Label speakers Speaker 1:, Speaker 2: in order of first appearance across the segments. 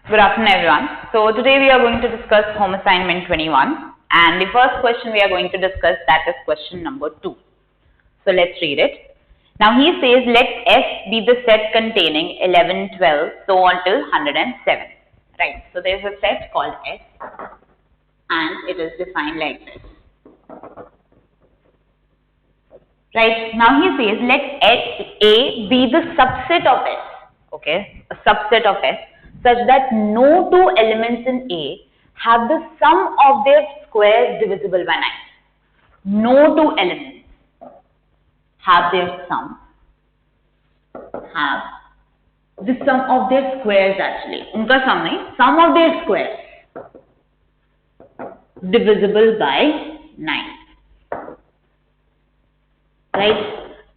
Speaker 1: Good afternoon, everyone. So today we are going to discuss home assignment 21, and the first question we are going to discuss, that is question number 2. So let's read it. Now he says, let F be the set containing 11, 12, so on till 107. Right. So there is a set called S, and it is defined like this. Right. Now he says, let A be the subset of S. Okay, a subset of S, such that no two elements in A have the sum of their squares divisible by 9. No two elements have their sum, have the sum of their squares actually. Unka sum nahi, sum of their squares divisible by 9. Right?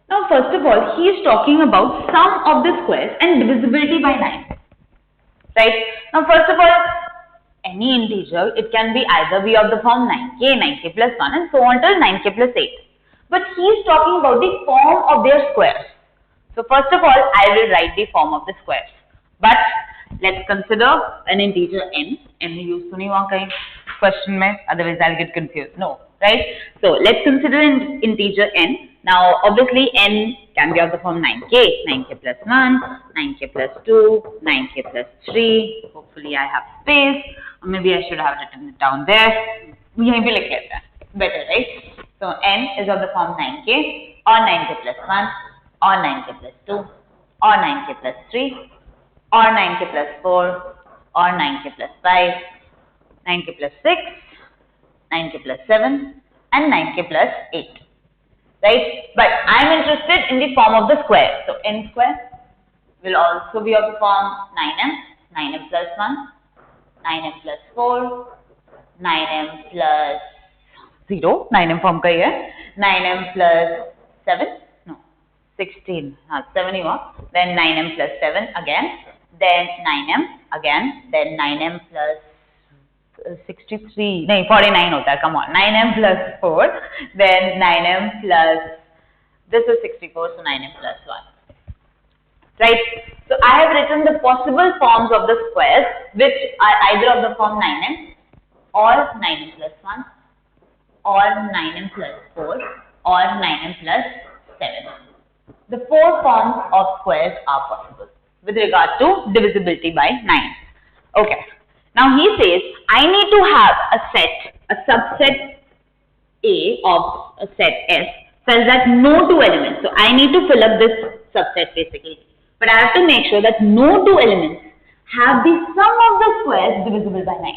Speaker 1: Now first of all, he is talking about sum of the squares and divisibility by 9. Right? Now first of all, any integer, it can be either be of the form 9k, 9k plus 1 and so on till 9k plus 8. But he is talking about the form of their squares. So first of all, I will write the form of the squares. But let's consider an integer n. N use to nahi wahan kahin question mein, otherwise I'll get confused. No, right? So let's consider an integer n. Now obviously n can be of the form 9k, 9k plus 1, 9k plus 2, 9k plus 3. Hopefully I have space. Or maybe I should have written it down there. Yahin pe likh lete hain. Better, right? So n is of the form 9k or 9k plus 1 or 9k plus 2 or 9k plus 3 or 9k plus 4 or 9k plus 5, 9k plus 6, 9k plus 7 and 9k plus 8. Right? But I am interested in the form of the square. So n square will also be of the form 9m, 9m plus 1, 9m plus 4, 9m plus 0, 9m form ka hi hai, 9m plus 7, no, 16, 7 hi hua, then 9m plus 7 again, then 9m again, then 9m plus 63, nahi 49 hota hai, come on, 9m plus 4, then 9m plus, this is 64, so 9m plus 1. Right? So I have written the possible forms of the squares which are either of the form 9m or 9m plus 1 or 9m plus 4 or 9m plus 7. The four forms of squares are possible with regard to divisibility by 9. Okay. Now he says, I need to have a set, a subset A of a set S such that no two elements. So I need to fill up this subset basically. But I have to make sure that no two elements have the sum of the squares divisible by 9.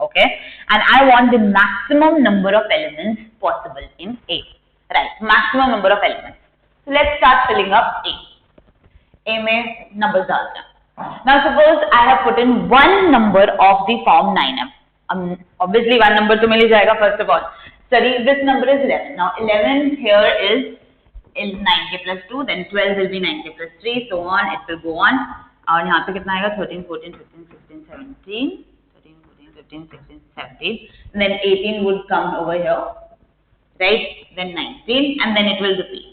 Speaker 1: Okay. And I want the maximum number of elements possible in A. Right. Maximum number of elements. So let's start filling up A. A mein numbers डालते हैं. Now suppose I have put in one number of the form 9m. Obviously one number to मिल ही जाएगा first of all. Sorry, this number is 11. Now 11 here is 9k plus 2, then 12 will be 9k plus 3, so on, it will go on. और यहाँ पे कितना आएगा 13, 14, 15, 16, 17, 13, 14, 15, 16, 17, and then 18 would come over here, right? Then 19, and then it will repeat.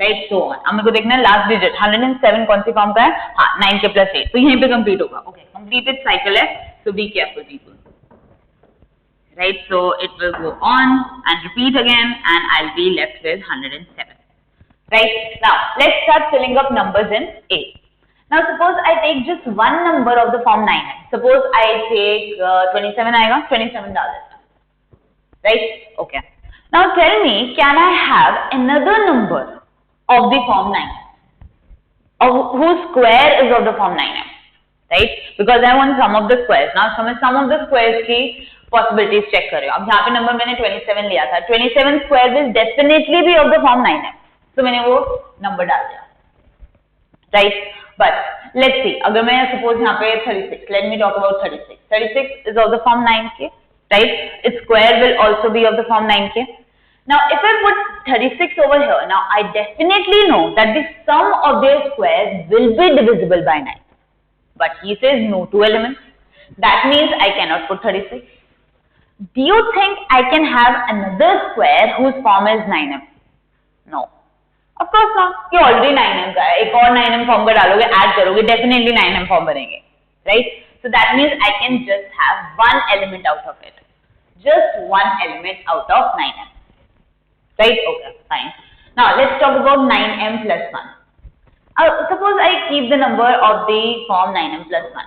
Speaker 1: Right, so on. अब मेरे को देखना है लास्ट डिजिट 107 कौन सी फॉर्म का है? हाँ 9k plus 8. तो यहीं पे कंप्लीट होगा. Okay, completed cycle है. So be careful, people. Right, so it will go on and repeat again, and I'll be left with 107. Right. Now let's start filling up numbers in A. Now suppose I take just one number of the form 9. Suppose I take 27 आएगा, 27 डाल देता. Right. Okay. Now tell me, can I have another number of the form 9, whose square is of the form 9m, right? Because I want sum of the squares. Now sum of the squares की possibilities check कर रहे हो. अब यहाँ पे number मैंने 27 लिया था. 27 square will definitely be of the form 9m. So मैंने वो number डाल दिया, right? But let's see. अगर मैं suppose यहाँ पे 36. Let me talk about 36. 36 is of the form 9k, right? Its square will also be of the form 9k. Now, if I put 36 over here, now I definitely know that the sum of their squares will be divisible by 9. But he says no two elements. That means I cannot put 36. Do you think I can have another square whose form is 9m? No. Of course not. ये already 9m का है. एक और 9m form का डालोगे, add करोगे, definitely 9m form बनेंगे, right? So that means I can just have one element out of it. Just one element out of 9m. Right? Okay, fine. Now let's talk about 9m plus 1. Suppose I keep the number of the form 9m plus 1.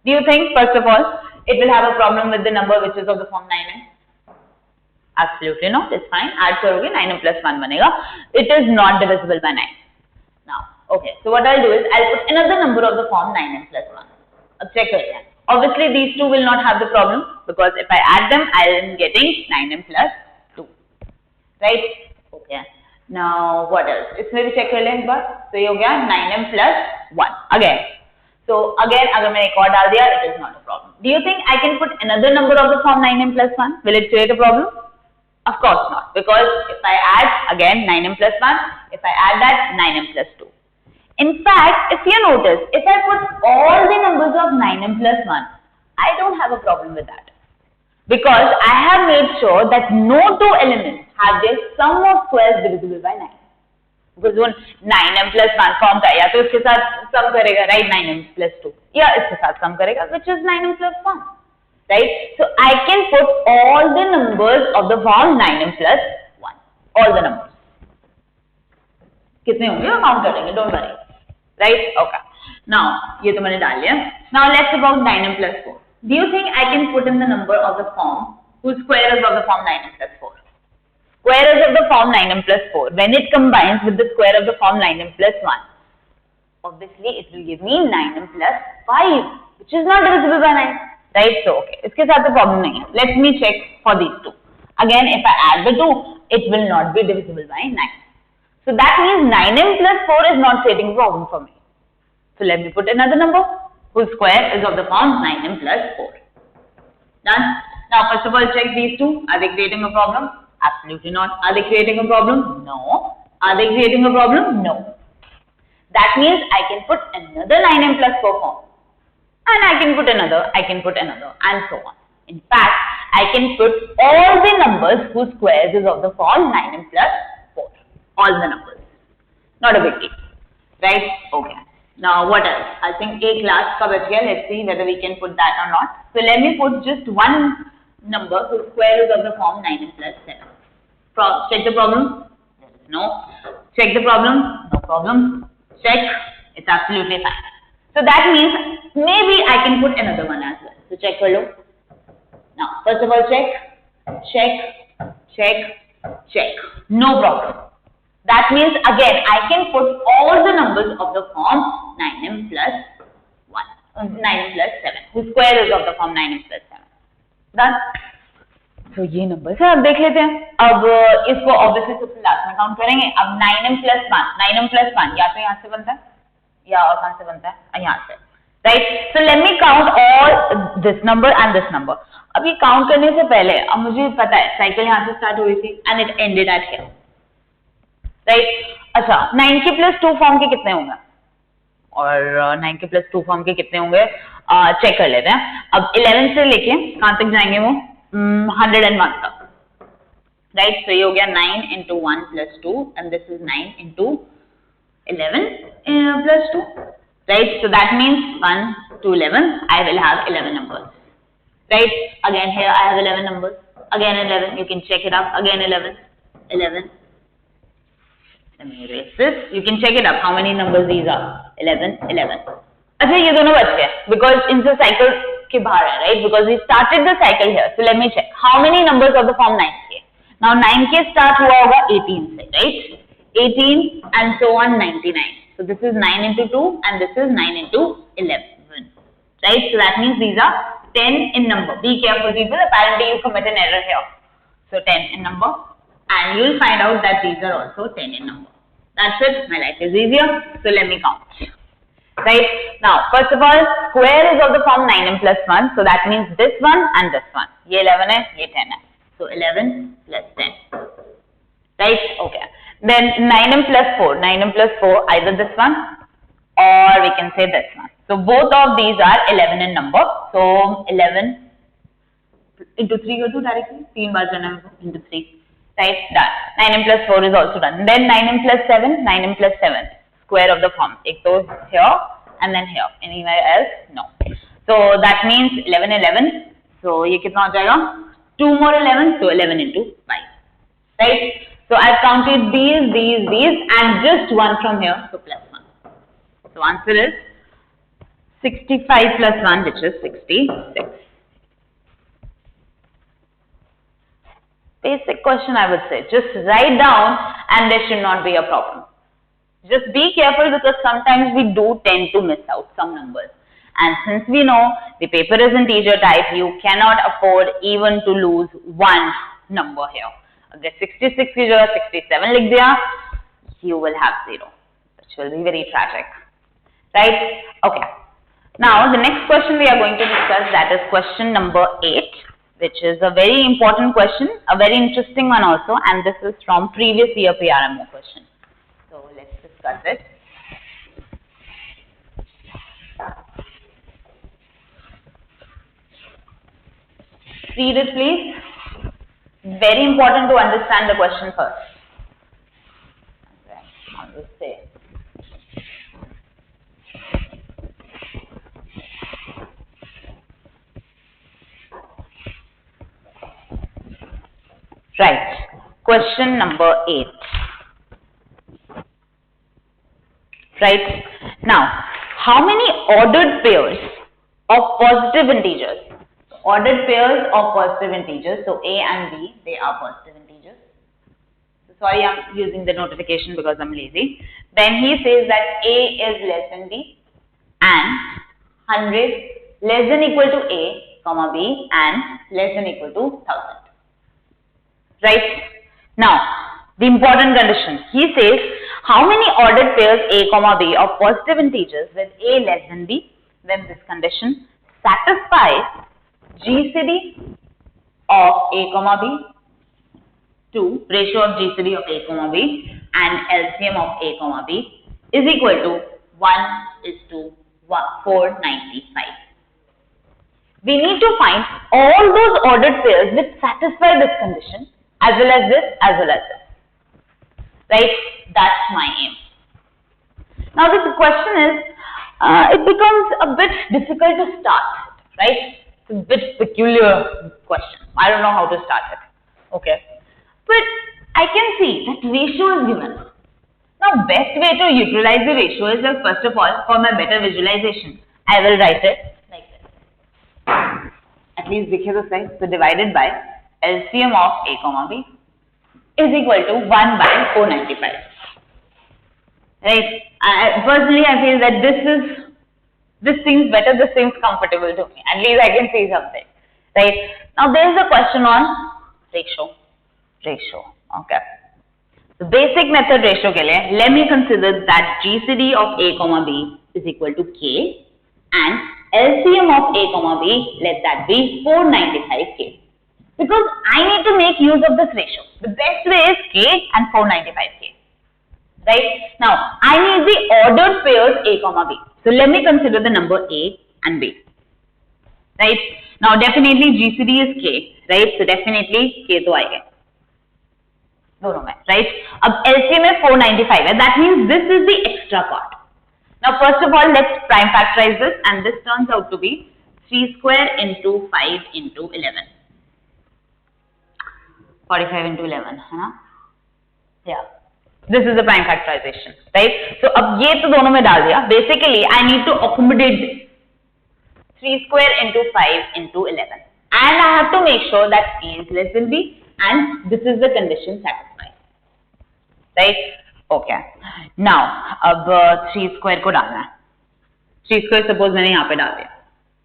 Speaker 1: Do you think, first of all, it will have a problem with the number which is of the form 9m? Absolutely not. It's fine. Add करोगे 9m plus 1 बनेगा. It is not divisible by 9. Now, okay. So what I'll do is I'll put another number of the form 9m plus 1. Check it. Obviously, these two will not have the problem because if I add them, I am getting 9m plus 2. Right? Okay. Now, what else? इसमें भी check कर लें एक बार. So ये हो गया 9m plus 1. Again. So again, अगर मैंने एक और डाल दिया, it is not a problem. Do you think I can put another number of the form 9m plus 1? Will it create a problem? Of course not, because if I add again 9m plus 1, if I add that 9m plus 2. In fact, if you notice, if I put all the numbers of 9m plus 1, I don't have a problem with that. Because I have made sure that no two elements have their sum of squares divisible by 9. Because वो 9m plus 1 form का या तो इसके साथ सम करेगा, right, 9m plus 2, या इसके साथ सम करेगा, which is 9m plus 1. Right? So I can put all the numbers of the form 9m plus 1. All the numbers. कितने होंगे वो काउंट करेंगे, don't worry. Right? Okay. Now, ये तो मैंने डाल लिया. Now let's about 9m plus 4. Do you think I can put in the number of the form whose square is of the form 9m plus 4? Square is of the form 9m plus 4. When it combines with the square of the form 9m plus 1, obviously it will give me 9m plus 5, which is not divisible by 9. Right? So, okay. इसके साथ तो problem नहीं है. Let me check for these two. Again, if I add the two, it will not be divisible by 9. So that means 9m plus 4 is not creating a problem for me. So let me put another number whose square is of the form 9m plus 4. Done? Now, first of all, check these two. Are they creating a problem? Absolutely not. Are they creating a problem? No. Are they creating a problem? No. That means I can put another 9m plus 4 form. And I can put another, and so on. In fact, I can put all the numbers whose squares is of the form 9m plus 4. All the numbers. Not a big deal. Right? Okay. Now, what else? I think a class का बच गया. Let's see whether we can put that or not. So, let me put just one number whose square is of the form 9m plus 7. Check the problem? No. Check the problem? No problem. Check. It's absolutely fine. So that means maybe I can put another one as well. So check for look. Now, first of all, check. No problem. That means again I can put all the numbers of the form 9m plus 9m plus 7, whose square is of the form 9m plus 7. Done. तो ये number से अब देख लेते हैं. अब इसको obviously सबसे लास्ट में काउंट करेंगे. अब 9m plus 1 या तो यहाँ से बनता है या और कहाँ से बनता है, यहाँ से. Right? So let me count all this number and this number. अब ये काउंट करने से पहले अब मुझे पता है साइकिल यहाँ से स्टार्ट हुई थी and it ended at here. Right? अच्छा, 9 के प्लस 2 फॉर्म के कितने होंगे और 9 के प्लस 2 फॉर्म के कितने होंगे चेक कर लेते हैं. अब 11 से लेके कहाँ तक जाएंगे वो 101 तक. राइट? सो ये हो गया 9 into 1 plus 2 and this is 9 into 11 plus 2. Right? So that means 1 to 11 I will have 11 numbers. Right? Again here I have 11 numbers. Again 11. You can check it up. Again 11. Let me erase this. You can check it up. How many numbers these are? 11. अच्छा ये दोनों बच गए because इनसे cycle के बाहर है. Right? Because we started the cycle here. So let me check. How many numbers of the form 9k? Now 9k start हुआ होगा 18 से. Right? 18 and so on 99. So this is 9 into 2 and this is 9 into 11. Right? So that means these are 10 in number. Be careful people. Apparently you commit an error here. So 10 in number. And you will find out that these are also 10 in number. That's it. My life is easier. So let me count. Right? Now, first of all, square is of the form 9m plus 1. So that means this one and this one. ये 11 है, ये 10 है. So 11 plus 10. Right? Okay. Then 9m plus 4. 9m plus 4, either this one or we can say this one. So both of these are 11 in number. So 11 into 3 go to directly. 3 बार करना है into 3. Right? Done. 9m plus 4 is also done. Then 9m plus 7. 9m plus 7. Square of the form. एक तो here and then here. Anywhere else? No. So that means 11, 11. So ये कितना हो जाएगा? 2 more 11, so 11 into 5. Right? So I've counted these, and just one from here, so plus 1. So answer is 65 plus 1, which is 66. Basic question, I would say. Just write down and there should not be a problem. Just be careful because sometimes we do tend to miss out some numbers. And since we know the paper is integer type, you cannot afford even to lose one number here. If 66 की जगह 67 लिख दिया, you will have 0, which will be very tragic. Right? Okay. Now, the next question we are going to discuss, that is question number 8, which is a very important question, a very interesting one also, and this is from previous year PRMO question. So, let's discuss it. Read it, please. Very important to understand the question first. Okay, I'll just say. Right. Question number 8. Right. Now, how many ordered pairs of positive integers? Ordered pairs of positive integers. So A and B, they are positive integers. So sorry, I'm using the notification because I'm lazy. Then he says that A is less than B and 100 less than equal to A, comma B, and less than equal to 1000. Right? Now, the important condition. He says how many ordered pairs A, comma B of positive integers with A less than B, then this condition satisfies GCD of A, comma B to ratio of GCD of A, comma B and LCM of A, comma B is equal to 1:495. We need to find all those ordered pairs which satisfy this condition as well as this, as well as this. Right? That's my aim. Now this question is, it becomes a bit difficult to start, right? It's a bit peculiar question. I don't know how to start it. Okay. But I can see that ratio is given. Now best way to utilize the ratio is that first of all, for my better visualization, I will write it like this. At least dikhe to sahi. So divided by LCM of A, comma B is equal to 1/495. Right? Personally, I feel that this seems better, this seems comfortable to me. At least I can see something. Right? Now there is a question on ratio. Okay. The basic method ratio ke liye, let me consider that GCD of A, comma B is equal to K and LCM of A, comma B, let that be 495K. Because I need to make use of this ratio. The best way is K and 495K. Right? Now, I need the ordered pairs A, comma B. So, let me consider the number A and B. Right? Now, definitely GCD is K. Right? So, definitely K to आएगा. दोनों में. Right? अब LCM is 495 है. That means this is the extra part. Now, first of all, let's prime factorize this, and this turns out to be 3 square into 5 into 11. 45 into 11, है ना? Yeah. This is the prime factorization, right? So, अब ये तो दोनों में डाल दिया. Basically, I need to accommodate this. 3 square into 5 into 11. And I have to make sure that A is less than B, and this is the condition satisfied. Right? Okay. Now, अब 3 square को डालना है. 3 square suppose मैंने यहाँ पे डाल दिया.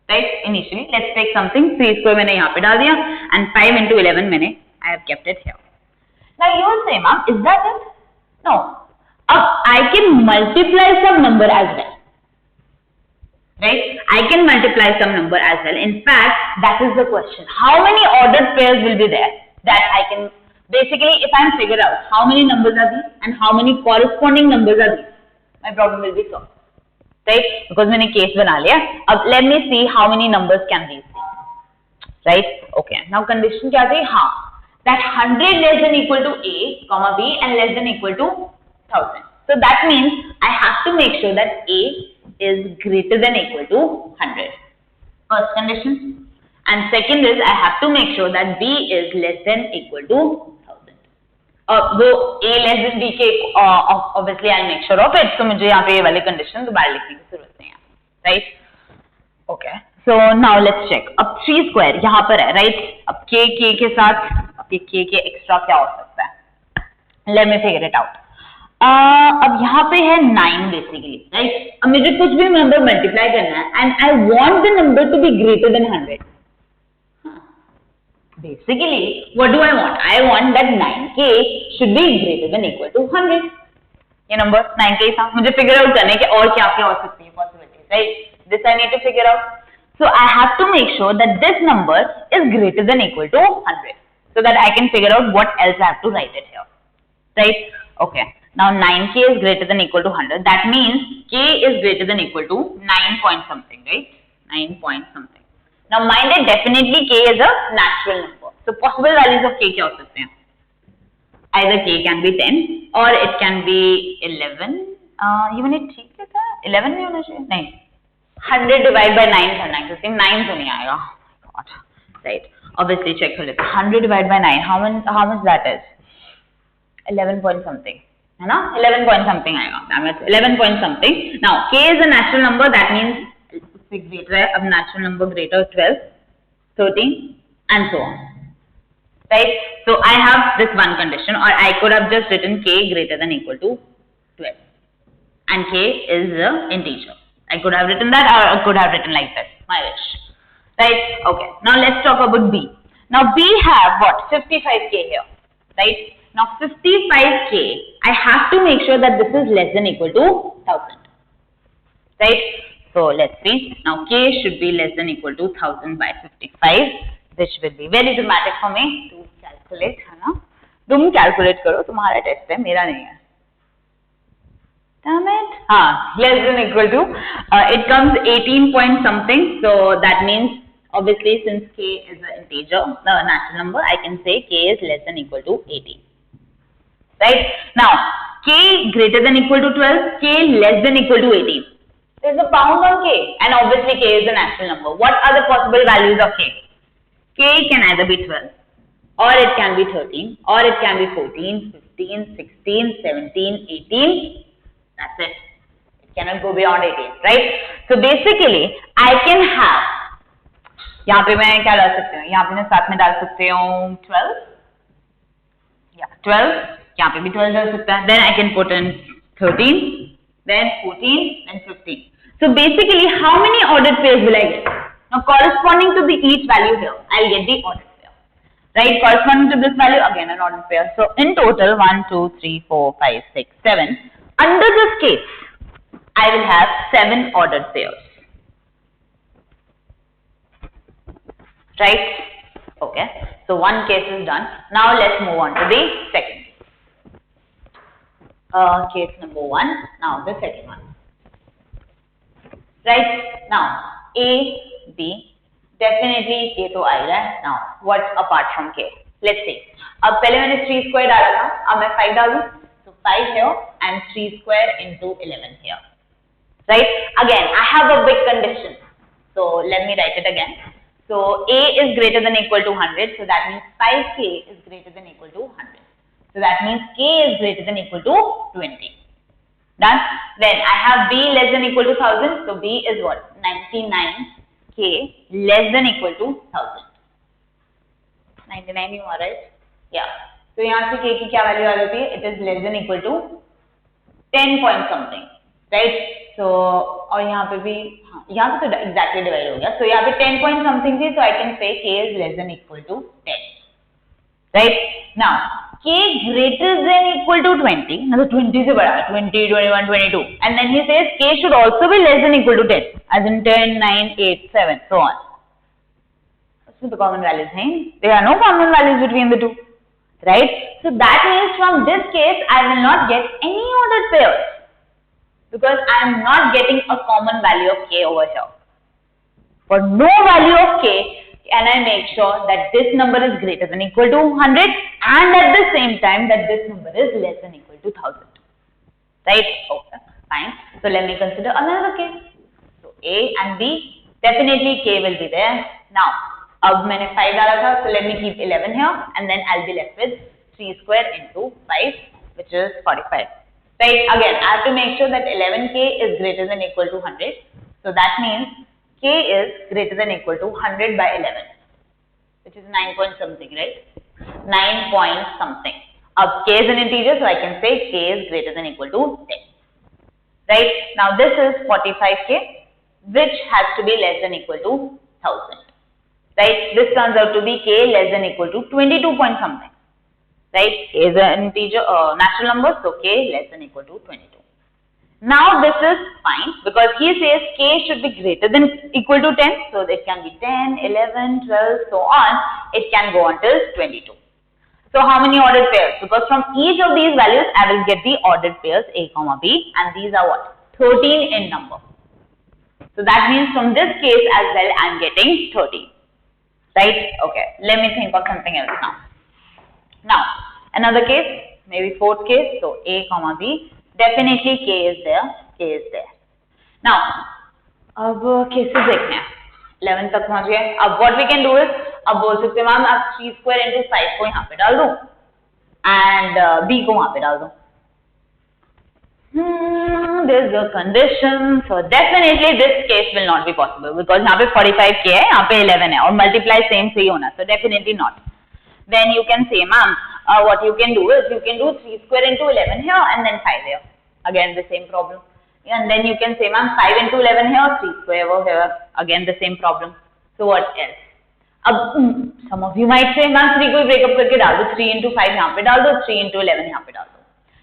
Speaker 1: Right? Initially, let's take something. 3 square मैंने यहाँ पे डाल दिया, and 5 into 11 I have kept it here. Now you will say, ma'am, is that it? No. I can multiply some number as well. Right? I can multiply some number as well. In fact, that is the question. How many ordered pairs will be there that I can, basically, if I am figure out how many numbers are these and how many corresponding numbers are these, my problem will be solved. Right? Because मैंने case बना लिया. अब let me see how many numbers can these be. Right? Okay. Now condition क्या थी? हाँ. That 100 less than equal to A, comma B and less than equal to 1000. So that means I have to make sure that A is greater than equal to 100. first condition. And second is I have to make sure that B is less than equal to 1000. Though A less than B के obviously I'll make sure of it. So मुझे यहाँ पे ये वाली condition दोबारा लिखने की जरूरत नहीं है, right? Okay. So now let's check. अब 3 square यहाँ पर है, right? अब k के साथ अब ये k के extra क्या हो सकता है? Let me figure it out. अब यहाँ पे है 9 basically, right? अब मुझे कुछ भी नंबर मल्टीप्लाई करना है and I want the number to be greater than 100. Basically, what do I want? I want that 9k should be greater than equal to 100. ये number 9k था, मुझे figure out करने के और क्या क्या हो सकती है possibilities, right? This I need to figure out. So I have to make sure that this number is greater than equal to 100, so that I can figure out what else I have to write it here, right? Okay. Now 9k is greater than equal to 100. That means k is greater than equal to 9 point something, right? 9 point something. Now mind it, definitely k is a natural number. So possible values of k क्या हो सकते हैं? Either k can be 10 or it can be 11. Even it ठीक है क्या? 11 नहीं होना चाहिए? नहीं. 100 divided by 9 था 950. 9 तो नहीं आएगा. God. Right. Obviously check कर लेते. 100 divided by 9. How much that is? 11 point something. है ना? 11 point something आएगा. Damn it. 11 point something. Now k is a natural number. That means उससे greater है. अब natural number greater 12, 13 and so on. Right? So I have this one condition, or I could have just written k greater than equal to 12, and k is an integer. I could have written that, or I could have written like this. My wish. Right? Okay. Now let's talk about B. Now B have what? 55k here. Right? Now 55k, I have to make sure that this is less than equal to 1000. Right? So let's see. Now k should be less than equal to 1000 by 55. Which will be very dramatic for me to calculate, है ना? तुम calculate करो, तुम्हारा test है, मेरा नहीं है. Damn it. Less than equal to. It comes 18 point something. So that means obviously since k is an integer, the natural number, I can say k is less than equal to 18. Right? Now k greater than equal to 12, k less than equal to 18. There is a bound on k, and obviously k is a natural number. What are the possible values of k? K can either be 12, or it can be 13, or it can be 14, 15, 16, 17, 18. That's it. It cannot go beyond 18, right? So basically, I can have, यहाँ पे मैं क्या डाल सकती हूँ? यहाँ पे मैं साथ में डाल सकती हूँ 12, yeah, 12. यहाँ पे भी 12 डाल सकता है. Then I can put in 13, then 14, then 15. So basically, how many ordered pairs will I get? Now corresponding to the each value here, I'll get the ordered pair. Right? Corresponding to this value, again an ordered pair. So in total, 1, 2, 3, 4, 5, 6, 7. Under this case, I will have 7 ordered pairs. Right? Okay. So one case is done. Now let's move on to the second. Case number 1. Now the second one. Right? Now A, B, definitely K तो आएगा. Now what apart from K? Let's see. अब पहले मैंने 3 square डाला था, अब मैं 5 डालूं. So 5 here and 3 square into 11 here. Right? Again, I have a big condition. So let me write it again. So A is greater than equal to 100. So that means 5K is greater than equal to 100. So that means K is greater than equal to 20. Done? Then I have B less than equal to 1000. So B is what? 99K less than equal to 1000. 99 you are right? Yeah. So यहाँ से K की क्या value आ जाती है? It is less than equal to 10 point something. Right? So और यहाँ पे भी यहाँ पे तो exactly divide हो गया. So यहाँ पे 10 point something थी. So I can say K is less than equal to 10. Right? Now K greater than equal to 20. Now the 20 से बड़ा 20, 21, 22. And then he says K should also be less than equal to 10. As in 10, 9, 8, 7, so on. So the common values हैं. There are no common values between the two. Right? So that means from this case I will not get any ordered pairs. Because I am not getting a common value of K over here. For no value of K, can I make sure that this number is greater than equal to 100 and at the same time that this number is less than equal to 1000. Right? Okay, fine. So let me consider another case. So A and B, definitely k will be there. Now अब मैंने 5 डाला था, so let me keep 11 here and then I'll be left with 3 square into 5 which is 45. Right, again I have to make sure that 11k is greater than equal to 100. So that means k is greater than equal to 100 by 11 which is 9 point something, right? 9 point something. अब k is an integer, so I can say k is greater than equal to 10. Right, now this is 45k which has to be less than equal to 1000. Right, this turns out to be k less than equal to 22 point something. Right, k is an integer, natural number, so k less than equal to 22. Now this is fine because he says k should be greater than equal to 10, so it can be 10, 11, 12, so on. It can go until 22. So how many ordered pairs? Because from each of these values I will get the ordered pairs a comma b, and these are what? 13 in number. So that means from this case as well I am getting 13. Right? Okay. Let me think of something else now. Now another case, maybe fourth case. So a comma b. Definitely k is there. K is there. Now अब cases देखते हैं. 11 तक पहुंच गए. अब what we can do is, अब बोल सकते हैं मैम आप 3 square into 5 को यहाँ पे डाल दो and b को वहाँ पे डाल दो. There's a condition, so definitely this case will not be possible because यहाँ पे 45k है, यहाँ पे 11 है और multiply same से ही होना, so definitely not. Then you can say ma'am, what you can do is you can do 3 square into 11 here and then 5 here. Again the same problem. And then you can say ma'am 5 into 11 here, 3 square over here. Again the same problem. So what else? अब some of you might say ma'am 3 को break up करके डाल दो, 3 into 5 यहाँ पे डाल दो, 3 into 11 यहाँ पे डाल दो.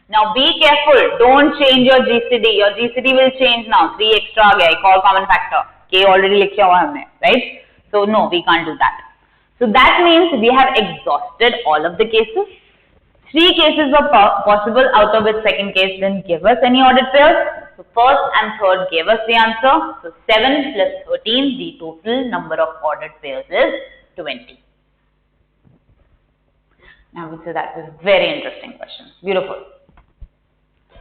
Speaker 1: Now be careful, don't change your GCD. Your GCD will change now. 3 extra आ गया, एक और common factor. K already लिखा हुआ हमने, right? So no, we can't do that. So that means we have exhausted all of the cases. 3 cases were possible, out of which second case didn't give us any ordered pairs. So first and third gave us the answer. So 7 plus 13, the total number of ordered pairs is 20. Now I would say that was a very interesting question. Beautiful.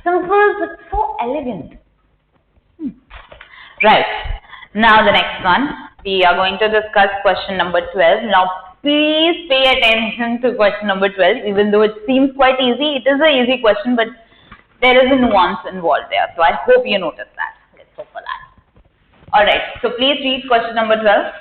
Speaker 1: Simple but so elegant. Right. Now the next one. We are going to discuss question number 12. Now please pay attention to question number 12. Even though it seems quite easy, it is an easy question, but there is a nuance involved there. So I hope you notice that. Let's hope for that. Alright, so please read question number 12.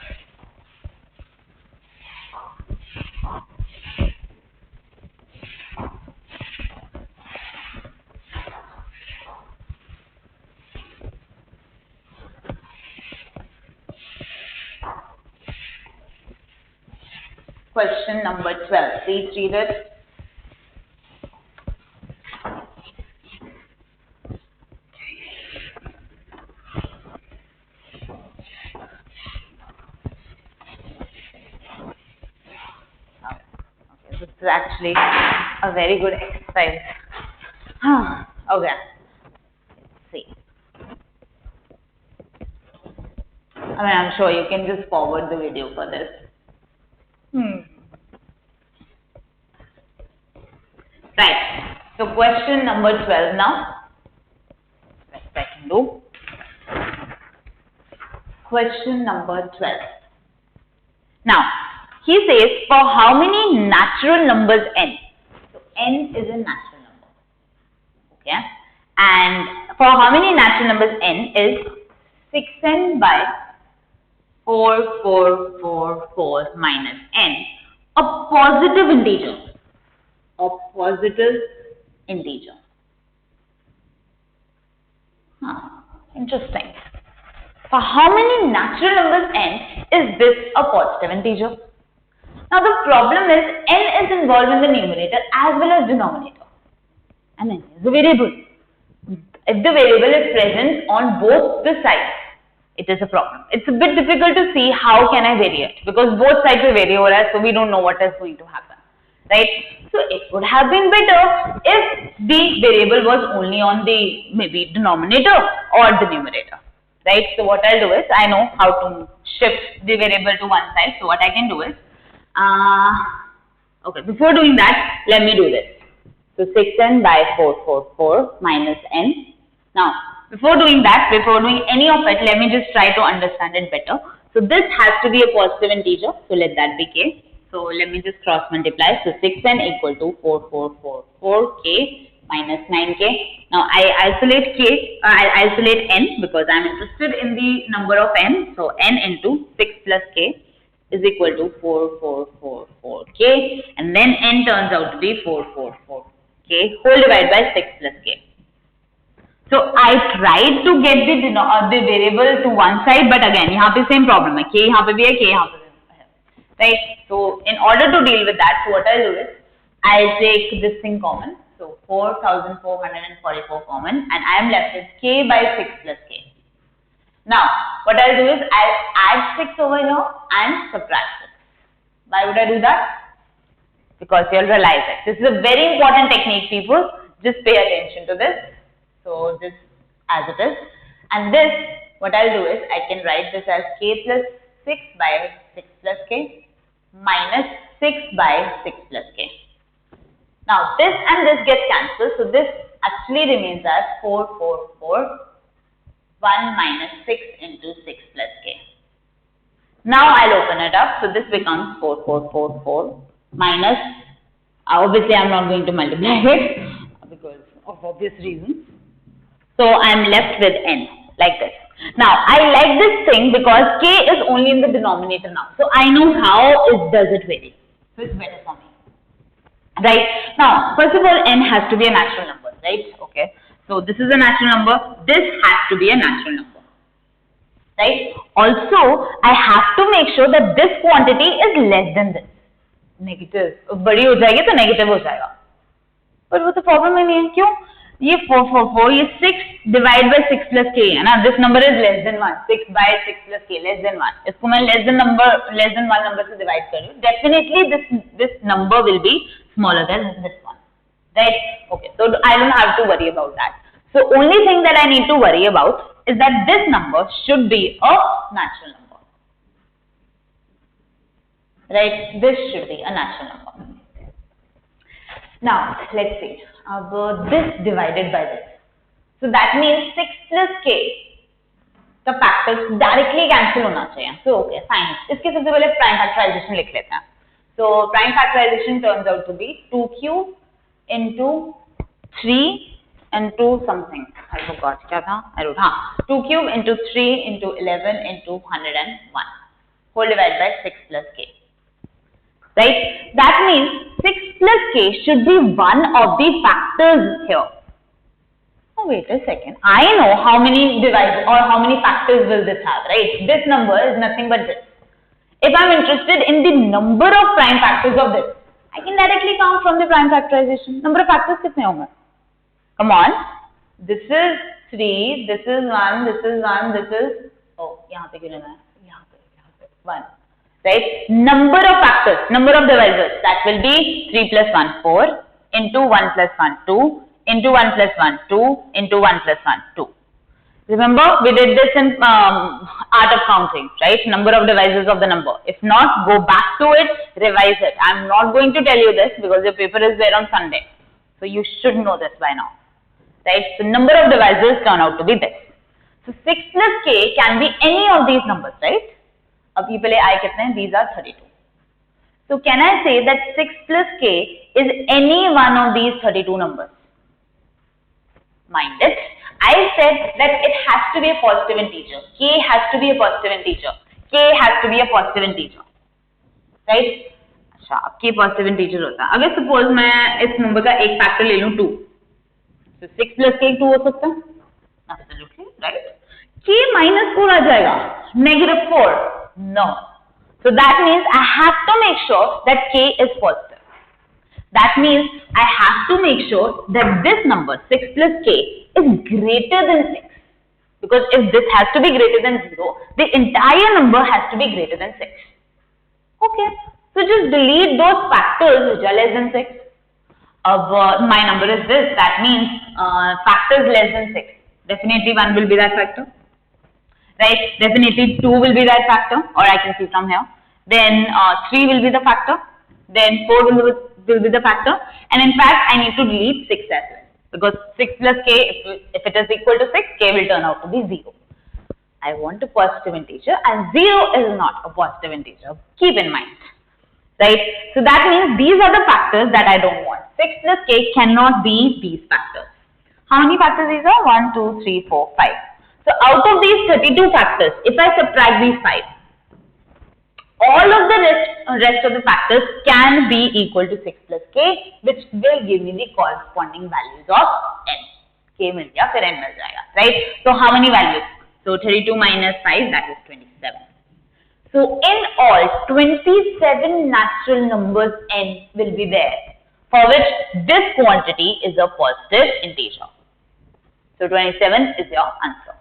Speaker 1: Question number 12. Please read it. Okay, this is actually a very good exercise. Okay. Let's see. I mean, I'm sure you can just forward the video for this. Right. So question number 12 now. Best I can do. Question number 12. Now, he says for how many natural numbers n? So n is a natural number. Okay. And for how many natural numbers n is 6n by 4444 minus n, a positive integer. A positive integer. Interesting. For how many natural numbers n is this a positive integer? Now the problem is n is involved in the numerator as well as denominator, and n is a variable. If the variable is present on both the sides, it is a problem. It's a bit difficult to see how can I vary it because both sides will vary over us, so we don't know what is going to happen, right? So it would have been better if the variable was only on the maybe denominator or the numerator, right? So what I'll do is, I know how to shift the variable to one side, so what I can do is, okay, before doing that, let me do this. So 6n by 444 minus n. Now, before doing that, before doing any of it, let me just try to understand it better. So this has to be a positive integer, so let that be k. So let me just cross multiply. So 6n equal to 4444k minus 9k. Now I isolate k, I isolate n because I am interested in the number of n. So n into 6 plus k is equal to 4444k, and then n turns out to be 444k whole divided by 6 plus k. So I tried to get the variable to one side, but again यहाँ पे same problem है, k यहाँ पे भी है, k यहाँ पे भी है, right? So in order to deal with that, so what I'll do is I'll take this thing common, so 4444 common, and I am left with k by 6 plus k. Now what I'll do is I'll add 6 over here and subtract 6. Why would I do that? Because you'll realize it. This is a very important technique, people. Just pay attention to this. So this as it is, and this, what I'll do is I can write this as k plus 6 by 6 plus k minus 6 by 6 plus k. Now this and this gets cancelled, so this actually remains as 4441 minus 6 into 6 plus k. Now I'll open it up, so this becomes 4444 minus, obviously I'm not going to multiply it because of obvious reasons. So I am left with n, like this. Now, I like this thing because k is only in the denominator now. So I know how it does it vary. So it's better for me. Right? Now, first of all, n has to be a natural number, right? Okay. So this is a natural number. This has to be a natural number. Right? Also, I have to make sure that this quantity is less than this. Negative. बड़ी हो जाएगी तो negative हो जाएगा. पर वो तो problem ही नहीं है. क्यों? ये 444, ये 6 डिवाइड बाय 6 प्लस के है ना. This number is less than 1. 6 by 6 plus k less than 1. इसको मैं लेस देन 1 नंबर से डिवाइड कर रही हूँ. Definitely this number will be smaller than this one, right? Okay, so I don't have to worry about that. So only thing that I need to worry about is that this number should be a natural number, right? This should be a natural number. Now let's see. This divided by this, so that means 6 plus k. The factors directly cancel होना चाहिए. So okay, fine. इसके सबसे पहले prime factorization लिख लेते हैं. So prime factorization turns out to be 2q into 3 into something. I forgot क्या था? I wrote 2 cube into 3 into 11 into 101 whole divided by 6 plus k. Right? That means 6 plus k should be one of the factors here. Oh, wait a second. I know how many divisors or how many factors will this have, right? This number is nothing but this. If I'm interested in the number of prime factors of this, I can directly count from the prime factorization. Number of factors कितने होंगे? Come on. This is 3, this is 1, this is 1, this is, oh, यहाँ पे क्यों लेना है? यहाँ पे 1. Right? Number of factors, number of divisors, that will be 3 plus 1, 4, into 1 plus 1, 2, into 1 plus 1, 2, into 1 plus 1, 2. Remember, we did this in art of counting, right? Number of divisors of the number. If not, go back to it, revise it. I'm not going to tell you this because your paper is there on Sunday. So you should know this by now. Right? So number of divisors turn out to be this. So 6 plus k can be any of these numbers, right? अब ये पहले I कितने हैं? These are 32. So can I say that 6 plus k is any one of these 32 numbers? Mind it. I said that it has to be a positive integer. K has to be a positive integer. K has to be a positive integer. Right? अच्छा, अब k positive integer होता है. अगर suppose मैं इस number का एक factor ले लूँ 2. So 6 plus k 2 हो सकता है? Absolutely, right? K minus 4 आ जाएगा. -4. No. So that means I have to make sure that k is positive. That means I have to make sure that this number 6 plus k is greater than 6. Because if this has to be greater than 0, the entire number has to be greater than 6. Okay. So just delete those factors which are less than 6. My number is this. That means factors less than 6. Definitely 1 will be that factor. Right? Definitely 2 will be that factor, or I can see from here. Then 3 will be the factor. Then 4 will be the factor. And in fact, I need to delete 6 as well. because 6 plus k, if it is equal to 6, k will turn out to be 0. I want a positive integer and 0 is not a positive integer. Keep in mind. Right? So that means these are the factors that I don't want. 6 plus k cannot be these factors. How many factors these are? 1, 2, 3, 4, 5. So out of these 32 factors, if I subtract these 5, all of the rest of the factors can be equal to 6 plus k, which will give me the corresponding values of n. K मिल गया, फिर n मिल जाएगा, right? So how many values? So 32 minus 5, that is 27. So in all, 27 natural numbers n will be there, for which this quantity is a positive integer. So 27 is your answer.